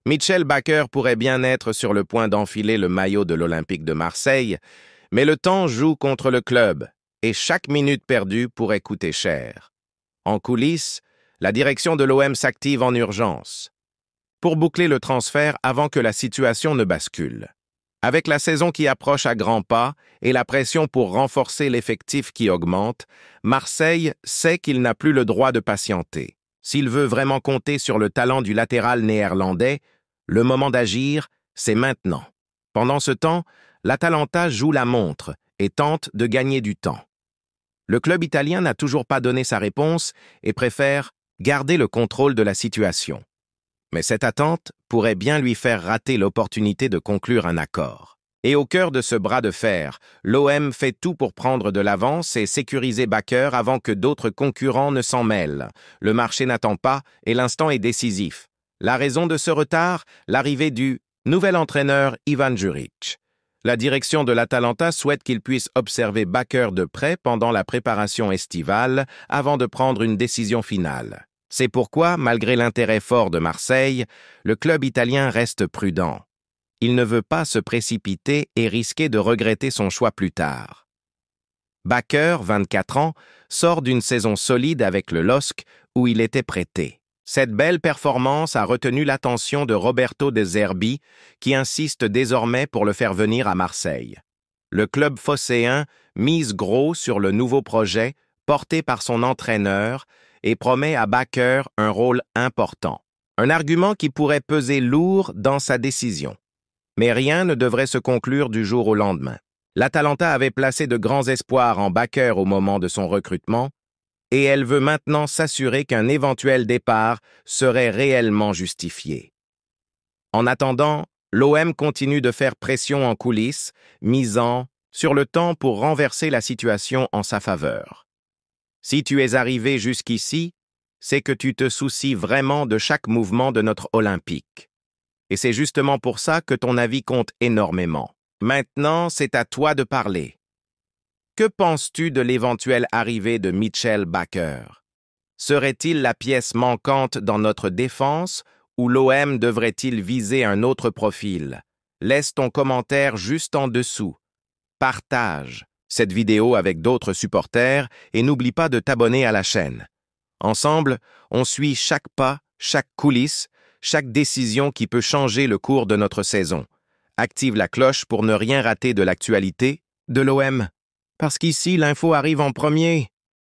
Mitchell Bakker pourrait bien être sur le point d'enfiler le maillot de l'Olympique de Marseille, mais le temps joue contre le club et chaque minute perdue pourrait coûter cher. En coulisses, la direction de l'OM s'active en urgence pour boucler le transfert avant que la situation ne bascule. Avec la saison qui approche à grands pas et la pression pour renforcer l'effectif qui augmente, Marseille sait qu'il n'a plus le droit de patienter. S'il veut vraiment compter sur le talent du latéral néerlandais, le moment d'agir, c'est maintenant. Pendant ce temps, l'Atalanta joue la montre et tente de gagner du temps. Le club italien n'a toujours pas donné sa réponse et préfère garder le contrôle de la situation. Mais cette attente pourrait bien lui faire rater l'opportunité de conclure un accord. Et au cœur de ce bras de fer, l'OM fait tout pour prendre de l'avance et sécuriser Bakker avant que d'autres concurrents ne s'en mêlent. Le marché n'attend pas et l'instant est décisif. La raison de ce retard, l'arrivée du nouvel entraîneur Ivan Juric. La direction de l'Atalanta souhaite qu'il puisse observer Bakker de près pendant la préparation estivale avant de prendre une décision finale. C'est pourquoi, malgré l'intérêt fort de Marseille, le club italien reste prudent. Il ne veut pas se précipiter et risquer de regretter son choix plus tard. Bakker, 24 ans, sort d'une saison solide avec le LOSC où il était prêté. Cette belle performance a retenu l'attention de Roberto De Zerbi, qui insiste désormais pour le faire venir à Marseille. Le club phocéen mise gros sur le nouveau projet porté par son entraîneur et promet à Bakker un rôle important. Un argument qui pourrait peser lourd dans sa décision. Mais rien ne devrait se conclure du jour au lendemain. L'Atalanta avait placé de grands espoirs en Bakker au moment de son recrutement, et elle veut maintenant s'assurer qu'un éventuel départ serait réellement justifié. En attendant, l'OM continue de faire pression en coulisses, misant sur le temps pour renverser la situation en sa faveur. Si tu es arrivé jusqu'ici, c'est que tu te soucies vraiment de chaque mouvement de notre Olympique. Et c'est justement pour ça que ton avis compte énormément. Maintenant, c'est à toi de parler. Que penses-tu de l'éventuelle arrivée de Mitchell Bakker? Serait-il la pièce manquante dans notre défense ou l'OM devrait-il viser un autre profil? Laisse ton commentaire juste en dessous. Partage cette vidéo avec d'autres supporters et n'oublie pas de t'abonner à la chaîne. Ensemble, on suit chaque pas, chaque coulisse, chaque décision qui peut changer le cours de notre saison. Active la cloche pour ne rien rater de l'actualité de l'OM. Parce qu'ici, l'info arrive en premier.